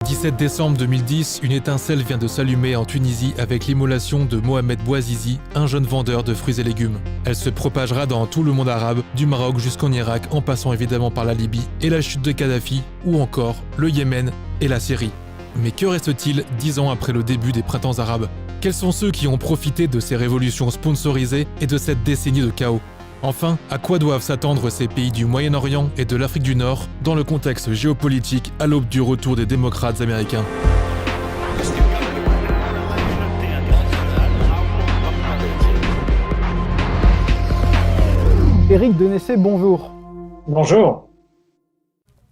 17 décembre 2010, une étincelle vient de s'allumer en Tunisie avec l'immolation de Mohamed Bouazizi, un jeune vendeur de fruits et légumes. Elle se propagera dans tout le monde arabe, du Maroc jusqu'en Irak, en passant évidemment par la Libye et la chute de Kadhafi, ou encore le Yémen et la Syrie. Mais que reste-t-il 10 ans après le début des printemps arabes? Quels sont ceux qui ont profité de ces révolutions sponsorisées et de cette décennie de chaos? Enfin, à quoi doivent s'attendre ces pays du Moyen-Orient et de l'Afrique du Nord dans le contexte géopolitique à l'aube du retour des démocrates américains? Éric Denessé, bonjour. Bonjour.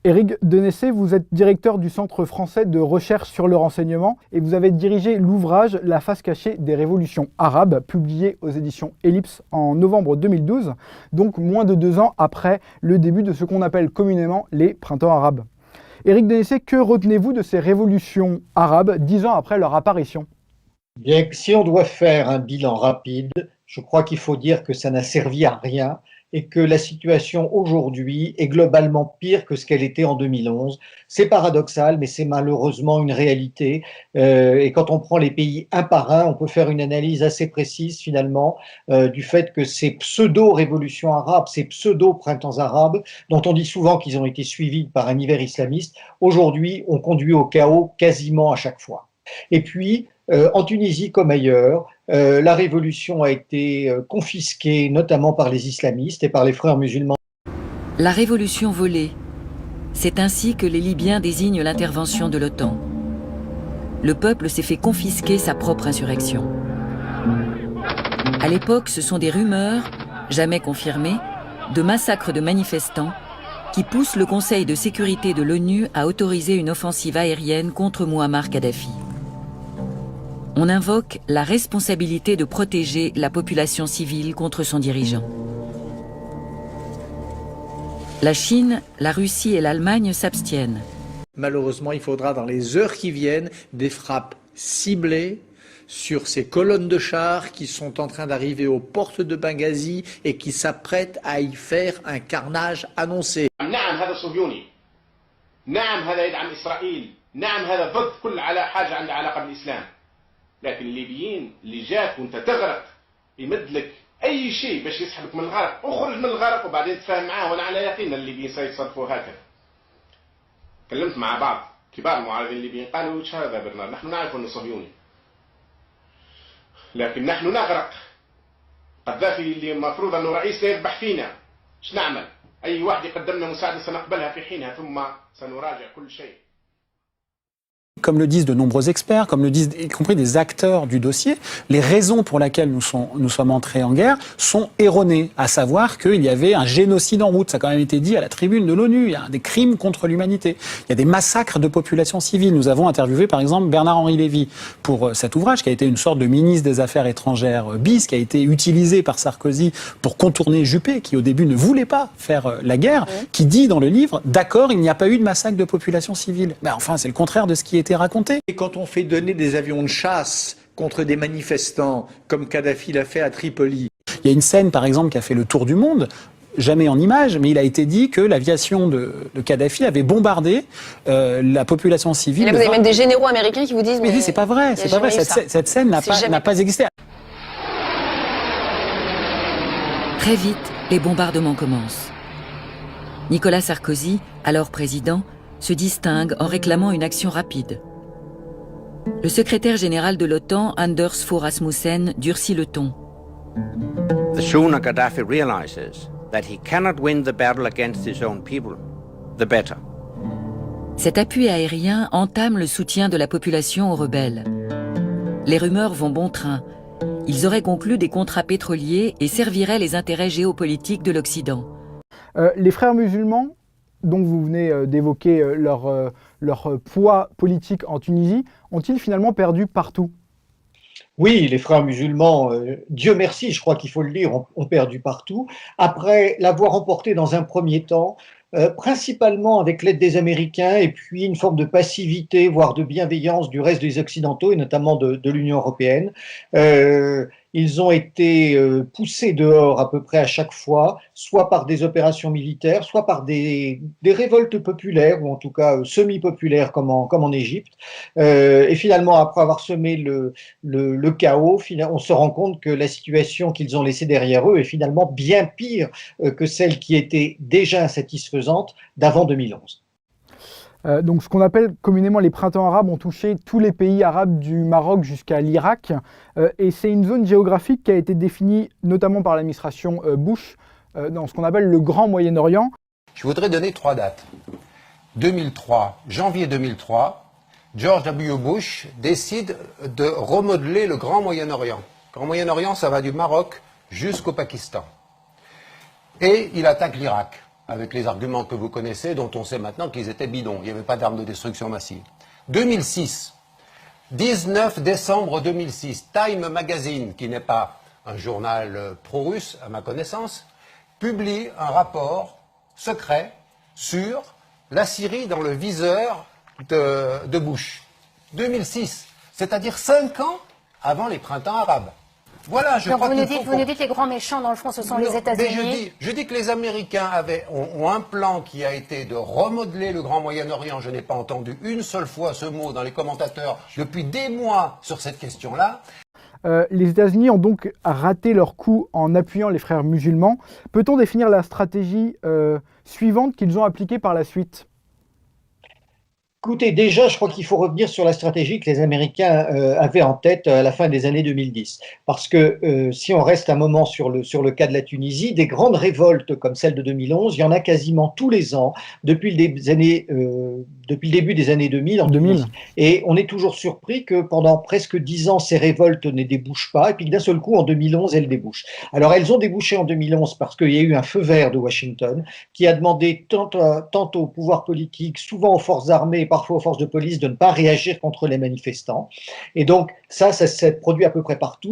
Éric Denessé, vous êtes directeur du Centre français de recherche sur le renseignement et vous avez dirigé l'ouvrage « La face cachée des révolutions arabes » publié aux éditions Ellipse en novembre 2012, donc moins de 2 ans après le début de ce qu'on appelle communément les printemps arabes. Éric Denessé, que retenez-vous de ces révolutions arabes 10 ans après leur apparition? Bien, si on doit faire un bilan rapide, je crois qu'il faut dire que ça n'a servi à rien et que la situation aujourd'hui est globalement pire que ce qu'elle était en 2011. C'est paradoxal, mais c'est malheureusement une réalité. Et quand on prend les pays un par un, on peut faire une analyse assez précise finalement du fait que ces pseudo-révolutions arabes, ces pseudo-printemps arabes, dont on dit souvent qu'ils ont été suivis par un hiver islamiste, aujourd'hui ont conduit au chaos quasiment à chaque fois. Et puis, en Tunisie comme ailleurs, la révolution a été confisquée notamment par les islamistes et par les frères musulmans. La révolution volée, c'est ainsi que les Libyens désignent l'intervention de l'OTAN. Le peuple s'est fait confisquer sa propre insurrection. À l'époque, ce sont des rumeurs, jamais confirmées, de massacres de manifestants qui poussent le Conseil de sécurité de l'ONU à autoriser une offensive aérienne contre Mouammar Kadhafi. On invoque la responsabilité de protéger la population civile contre son dirigeant. La Chine, la Russie et l'Allemagne s'abstiennent. Malheureusement, il faudra dans les heures qui viennent des frappes ciblées sur ces colonnes de chars qui sont en train d'arriver aux portes de Benghazi et qui s'apprêtent à y faire un carnage annoncé. لكن الليبيين اللي جاك وانت تغرق يمد لك اي شيء باش يسحبك من الغرق وخرج من الغرق وبعدين تفاهم معاه. وانا على يقين الليبيين سيتصرفوا هكذا. كلمت مع بعض كبار المعارضين الليبيين قالوا وش هذا برنارد، نحن نعرف انه صهيوني لكن نحن نغرق. قذافي اللي المفروض انه رئيس لا يذبح فينا، ايش نعمل؟ اي واحد يقدم لنا مساعده سنقبلها في حينها ثم سنراجع كل شيء. Comme le disent de nombreux experts, comme le disent y compris des acteurs du dossier, les raisons pour lesquelles nous sommes entrés en guerre sont erronées, à savoir qu'il y avait un génocide en route. Ça a quand même été dit à la tribune de l'ONU. Il y a des crimes contre l'humanité. Il y a des massacres de populations civiles. Nous avons interviewé par exemple Bernard-Henri Lévy pour cet ouvrage qui a été une sorte de ministre des Affaires étrangères bis, qui a été utilisé par Sarkozy pour contourner Juppé, qui au début ne voulait pas faire la guerre, qui dit dans le livre, d'accord, il n'y a pas eu de massacre de populations civiles. Ben enfin, c'est le contraire de ce qui était raconté. Et quand on fait donner des avions de chasse contre des manifestants, comme Kadhafi l'a fait à Tripoli. Il y a une scène, par exemple, qui a fait le tour du monde, jamais en images, mais il a été dit que l'aviation de Kadhafi avait bombardé la population civile. Et là, vous avez même des généraux américains qui vous disent... Mais c'est pas vrai, c'est pas vrai. Cette scène n'a pas existé. Très vite, les bombardements commencent. Nicolas Sarkozy, alors président, se distingue en réclamant une action rapide. Le secrétaire général de l'OTAN, Anders Fogh Rasmussen, durcit le ton. The sooner Gaddafi realizes that he cannot win the battle against his own people, the better. Cet appui aérien entame le soutien de la population aux rebelles. Les rumeurs vont bon train. Ils auraient conclu des contrats pétroliers et serviraient les intérêts géopolitiques de l'Occident. Les frères musulmans, dont vous venez d'évoquer leur poids politique en Tunisie, ont-ils finalement perdu partout? Oui, les frères musulmans, Dieu merci, je crois qu'il faut le dire, ont perdu partout. Après l'avoir emporté dans un premier temps, principalement avec l'aide des Américains et puis une forme de passivité, voire de bienveillance du reste des Occidentaux et notamment de l'Union européenne. Ils ont été poussés dehors à peu près à chaque fois, soit par des opérations militaires, soit par des révoltes populaires, ou en tout cas semi-populaires comme en Égypte. Et finalement, après avoir semé le chaos, on se rend compte que la situation qu'ils ont laissée derrière eux est finalement bien pire que celle qui était déjà insatisfaisante d'avant 2011. Donc ce qu'on appelle communément les printemps arabes ont touché tous les pays arabes du Maroc jusqu'à l'Irak. Et c'est une zone géographique qui a été définie notamment par l'administration Bush dans ce qu'on appelle le Grand Moyen-Orient. Je voudrais donner 3 dates. 2003, janvier 2003, George W. Bush décide de remodeler le Grand Moyen-Orient. Le Grand Moyen-Orient, ça va du Maroc jusqu'au Pakistan. Et il attaque l'Irak, avec les arguments que vous connaissez, dont on sait maintenant qu'ils étaient bidons. Il n'y avait pas d'armes de destruction massive. 2006, 19 décembre 2006, Time Magazine, qui n'est pas un journal pro-russe, à ma connaissance, publie un rapport secret sur la Syrie dans le viseur de Bush. 2006, c'est-à-dire 5 ans avant les printemps arabes. Voilà, je crois vous nous dites les grands méchants, dans le fond, ce sont les États-Unis. Je dis que les Américains ont un plan qui a été de remodeler le Grand Moyen-Orient. Je n'ai pas entendu une seule fois ce mot dans les commentateurs depuis des mois sur cette question-là. Les États-Unis ont donc raté leur coup en appuyant les frères musulmans. Peut-on définir la stratégie suivante qu'ils ont appliquée par la suite ? Écoutez, déjà, je crois qu'il faut revenir sur la stratégie que les Américains avaient en tête à la fin des années 2010. Parce que si on reste un moment sur le cas de la Tunisie, des grandes révoltes comme celle de 2011, il y en a quasiment tous les ans depuis le début des années 2000 en Tunisie. Et on est toujours surpris que pendant presque 10 ans, ces révoltes ne débouchent pas, et puis que d'un seul coup, en 2011, elles débouchent. Alors, elles ont débouché en 2011 parce qu'il y a eu un feu vert de Washington qui a demandé tant au pouvoir politique, souvent aux forces armées, parfois aux forces de police, de ne pas réagir contre les manifestants. Et donc, ça s'est produit à peu près partout.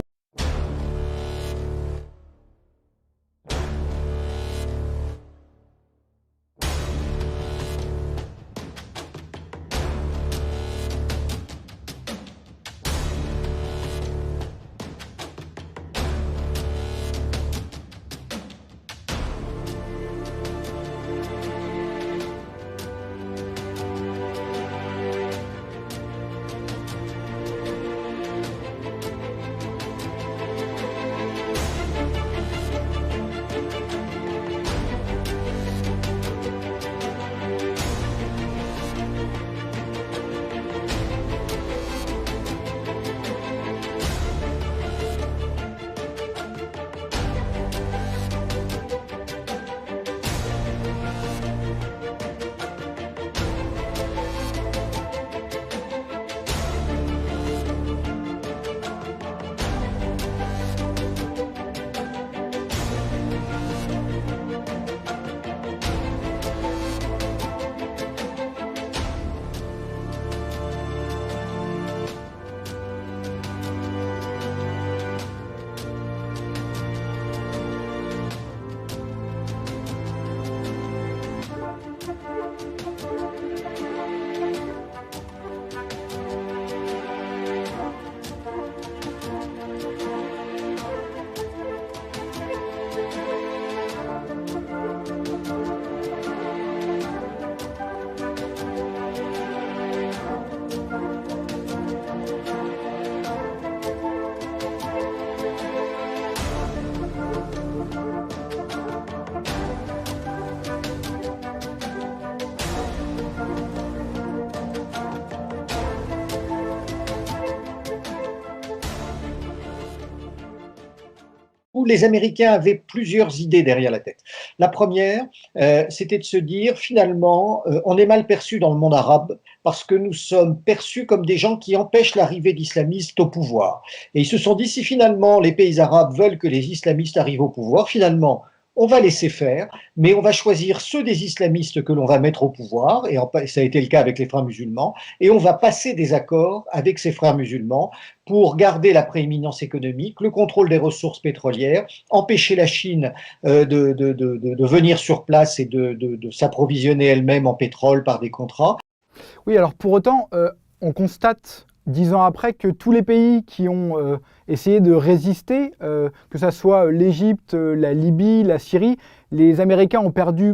Où les Américains avaient plusieurs idées derrière la tête. La première, c'était de se dire, finalement, on est mal perçu dans le monde arabe parce que nous sommes perçus comme des gens qui empêchent l'arrivée d'islamistes au pouvoir. Et ils se sont dit, si finalement les pays arabes veulent que les islamistes arrivent au pouvoir, finalement, on va laisser faire, mais on va choisir ceux des islamistes que l'on va mettre au pouvoir, et ça a été le cas avec les frères musulmans, et on va passer des accords avec ces frères musulmans pour garder la prééminence économique, le contrôle des ressources pétrolières, empêcher la Chine de venir sur place et de s'approvisionner elle-même en pétrole par des contrats. Oui, alors pour autant, on constate 10 ans après, que tous les pays qui ont essayé de résister, que ce soit l'Égypte, la Libye, la Syrie, les Américains ont perdu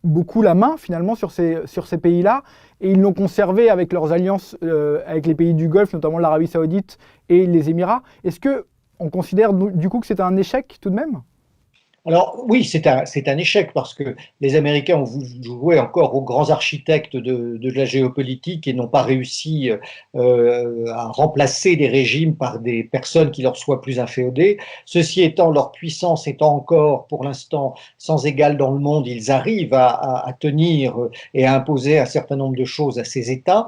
beaucoup la main finalement sur ces pays-là, et ils l'ont conservé avec leurs alliances avec les pays du Golfe, notamment l'Arabie Saoudite et les Émirats. Est-ce qu'on considère du coup que c'est un échec tout de même ? Alors oui, c'est un échec parce que les Américains ont voulu jouer encore aux grands architectes de la géopolitique et n'ont pas réussi à remplacer des régimes par des personnes qui leur soient plus inféodées. Ceci étant, leur puissance étant encore pour l'instant sans égale dans le monde, ils arrivent à tenir et à imposer un certain nombre de choses à ces États.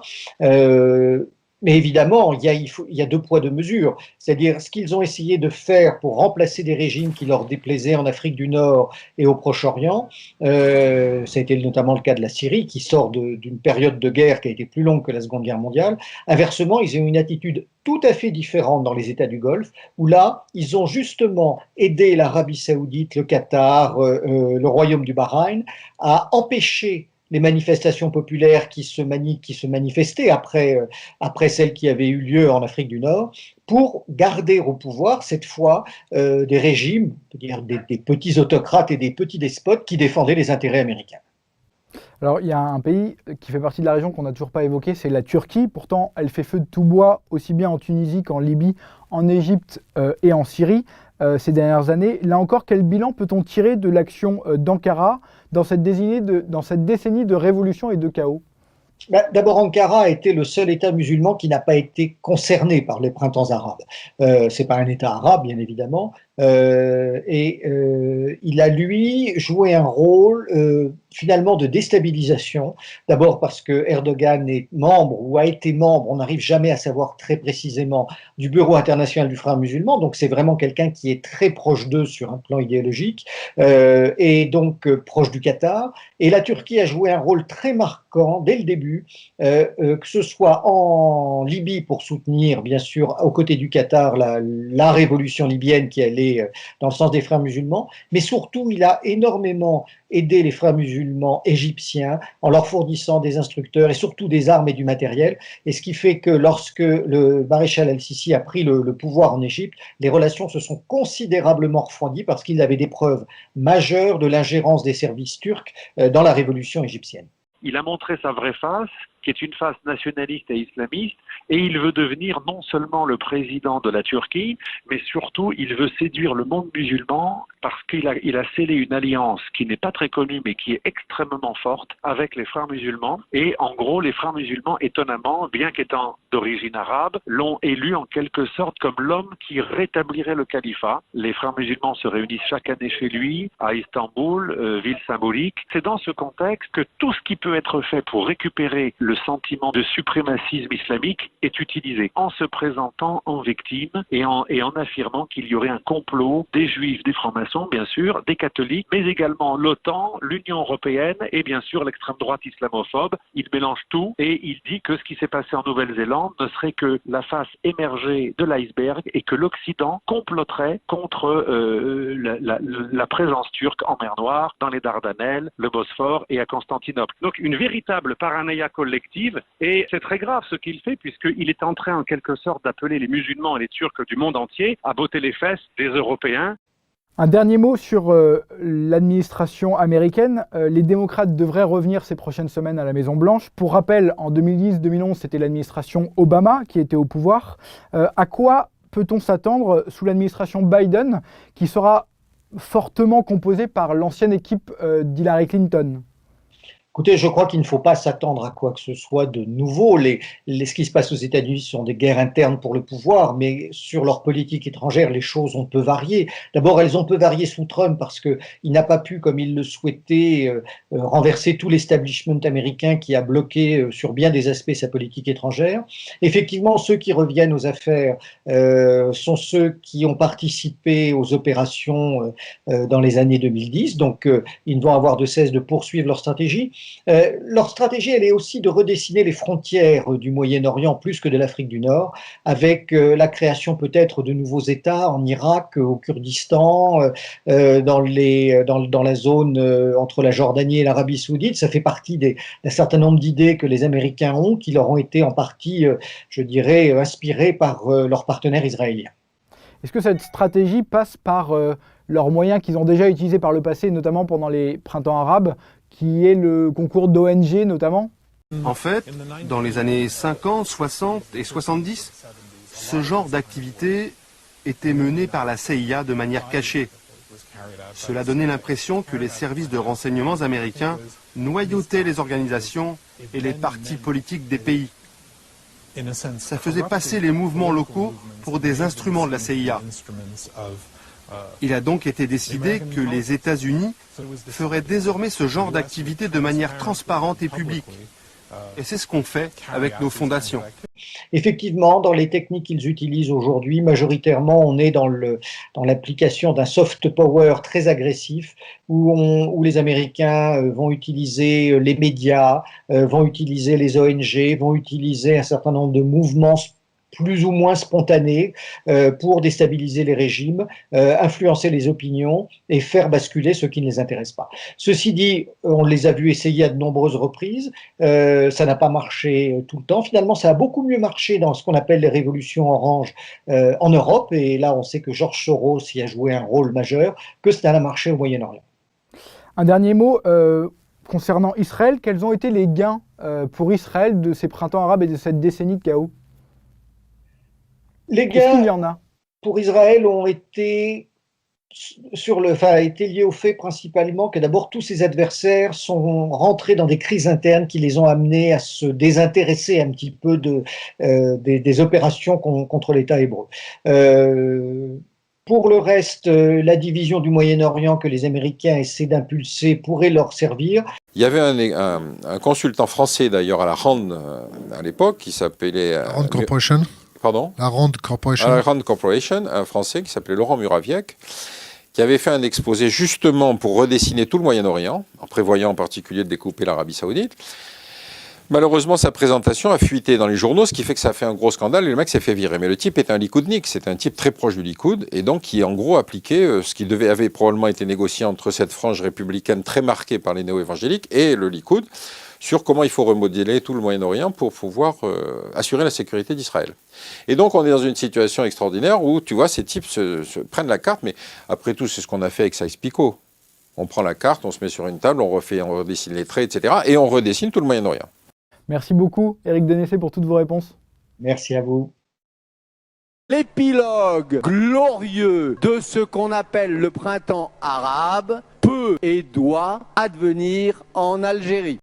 Mais évidemment, il y a deux poids, deux mesures. C'est-à-dire ce qu'ils ont essayé de faire pour remplacer des régimes qui leur déplaisaient en Afrique du Nord et au Proche-Orient. Ça a été notamment le cas de la Syrie, qui sort d'une période de guerre qui a été plus longue que la Seconde Guerre mondiale. Inversement, ils ont une attitude tout à fait différente dans les États du Golfe, où là, ils ont justement aidé l'Arabie Saoudite, le Qatar, le Royaume du Bahreïn à empêcher les manifestations populaires qui se manifestaient après celles qui avaient eu lieu en Afrique du Nord, pour garder au pouvoir, cette fois, des régimes, c'est-à-dire des petits autocrates et des petits despotes qui défendaient les intérêts américains. Alors, il y a un pays qui fait partie de la région qu'on n'a toujours pas évoqué, c'est la Turquie. Pourtant, elle fait feu de tout bois, aussi bien en Tunisie qu'en Libye, en Égypte et en Syrie ces dernières années. Là encore, quel bilan peut-on tirer de l'action d'Ankara dans cette décennie de révolution et de chaos ? D'abord, Ankara a été le seul État musulman qui n'a pas été concerné par les printemps arabes. C'est pas un État arabe, bien évidemment, il a, lui, joué un rôle finalement de déstabilisation. D'abord parce que Erdogan est membre, ou a été membre, on n'arrive jamais à savoir très précisément, du Bureau international du frère musulman, donc c'est vraiment quelqu'un qui est très proche d'eux sur un plan idéologique, et donc proche du Qatar. Et la Turquie a joué un rôle très marquant dès le début, que ce soit en Libye pour soutenir, bien sûr, aux côtés du Qatar, la révolution libyenne qui allait dans le sens des frères musulmans, mais surtout il a énormément aidé les frères musulmans égyptiens en leur fournissant des instructeurs et surtout des armes et du matériel, et ce qui fait que lorsque le maréchal al-Sisi a pris le pouvoir en Égypte, les relations se sont considérablement refroidies parce qu'il avait des preuves majeures de l'ingérence des services turcs dans la révolution égyptienne. Il a montré sa vraie face, qui est une face nationaliste et islamiste, et il veut devenir non seulement le président de la Turquie, mais surtout il veut séduire le monde musulman parce qu'il a scellé une alliance qui n'est pas très connue mais qui est extrêmement forte avec les frères musulmans. Et en gros, les frères musulmans, étonnamment, bien qu'étant d'origine arabe, l'ont élu en quelque sorte comme l'homme qui rétablirait le califat. Les frères musulmans se réunissent chaque année chez lui, à Istanbul, ville symbolique. C'est dans ce contexte que tout ce qui peut être fait pour récupérer le sentiment de suprémacisme islamique est utilisé, en se présentant en victime et en affirmant qu'il y aurait un complot des juifs, des francs-maçons, bien sûr, des catholiques, mais également l'OTAN, l'Union européenne et bien sûr l'extrême droite islamophobe. Il mélange tout et il dit que ce qui s'est passé en Nouvelle-Zélande ne serait que la face émergée de l'iceberg et que l'Occident comploterait contre la présence turque en mer Noire, dans les Dardanelles, le Bosphore et à Constantinople. Donc une véritable paranoïa collective, et c'est très grave ce qu'il fait puisqu'il est en train en quelque sorte d'appeler les musulmans et les Turcs du monde entier à botter les fesses des Européens. Un dernier mot sur l'administration américaine. Les démocrates devraient revenir ces prochaines semaines à la Maison-Blanche. Pour rappel, en 2010-2011, c'était l'administration Obama qui était au pouvoir. À quoi peut-on s'attendre sous l'administration Biden, qui sera fortement composée par l'ancienne équipe d'Hillary Clinton ? Écoutez, je crois qu'il ne faut pas s'attendre à quoi que ce soit de nouveau. Ce qui se passe aux États-Unis sont des guerres internes pour le pouvoir, mais sur leur politique étrangère, les choses ont peu varié. D'abord, elles ont peu varié sous Trump parce qu'il n'a pas pu, comme il le souhaitait, renverser tout l'establishment américain qui a bloqué sur bien des aspects sa politique étrangère. Effectivement, ceux qui reviennent aux affaires sont ceux qui ont participé aux opérations dans les années 2010, donc ils ne vont avoir de cesse de poursuivre leur stratégie. Leur stratégie, elle est aussi de redessiner les frontières du Moyen-Orient plus que de l'Afrique du Nord, avec la création peut-être de nouveaux États en Irak, au Kurdistan, dans la zone entre la Jordanie et l'Arabie Saoudite. Ça fait partie d'un certain nombre d'idées que les Américains ont, qui leur ont été en partie, je dirais, inspirées par leurs partenaires israéliens. Est-ce que cette stratégie passe par leurs moyens qu'ils ont déjà utilisés par le passé, notamment pendant les printemps arabes, qui est le concours d'ONG notamment? En fait, dans les années 50, 60 et 70, ce genre d'activité était mené par la CIA de manière cachée. Cela donnait l'impression que les services de renseignements américains noyautaient les organisations et les partis politiques des pays. Ça faisait passer les mouvements locaux pour des instruments de la CIA. Il a donc été décidé que les États-Unis feraient désormais ce genre d'activité de manière transparente et publique. Et c'est ce qu'on fait avec nos fondations. Effectivement, dans les techniques qu'ils utilisent aujourd'hui, majoritairement, on est dans l'application d'un soft power très agressif, où les Américains vont utiliser les médias, vont utiliser les ONG, vont utiliser un certain nombre de mouvements plus ou moins spontanés pour déstabiliser les régimes, influencer les opinions et faire basculer ce qui ne les intéresse pas. Ceci dit, on les a vus essayer à de nombreuses reprises, ça n'a pas marché tout le temps. Finalement, ça a beaucoup mieux marché dans ce qu'on appelle les révolutions oranges en Europe, et là on sait que George Soros y a joué un rôle majeur, que ça a marché au Moyen-Orient. Un dernier mot concernant Israël, quels ont été les gains pour Israël de ces printemps arabes et de cette décennie de chaos? Les gains pour Israël ont été liés au fait principalement que d'abord tous ses adversaires sont rentrés dans des crises internes qui les ont amenés à se désintéresser un petit peu des opérations contre l'État hébreu. Pour le reste, la division du Moyen-Orient que les Américains essaient d'impulser pourrait leur servir. Il y avait un consultant français d'ailleurs à la RAND à l'époque qui s'appelait... RAND Corporation. Pardon ? La RAND Corporation. La RAND Corporation, un Français qui s'appelait Laurent Muraviec, qui avait fait un exposé justement pour redessiner tout le Moyen-Orient, en prévoyant en particulier de découper l'Arabie Saoudite. Malheureusement, sa présentation a fuité dans les journaux, ce qui fait que ça a fait un gros scandale et le mec s'est fait virer. Mais le type est un Likoudnik, c'est un type très proche du Likoud et donc qui en gros appliquait ce qui avait probablement été négocié entre cette frange républicaine très marquée par les néo-évangéliques et le Likoud sur comment il faut remodeler tout le Moyen-Orient pour pouvoir assurer la sécurité d'Israël. Et donc on est dans une situation extraordinaire où tu vois ces types se prennent la carte, mais après tout c'est ce qu'on a fait avec Sykes-Picot. On prend la carte, on se met sur une table, on redessine les traits, etc. et on redessine tout le Moyen-Orient. Merci beaucoup, Éric Denessé, pour toutes vos réponses. Merci à vous. L'épilogue glorieux de ce qu'on appelle le printemps arabe peut et doit advenir en Algérie.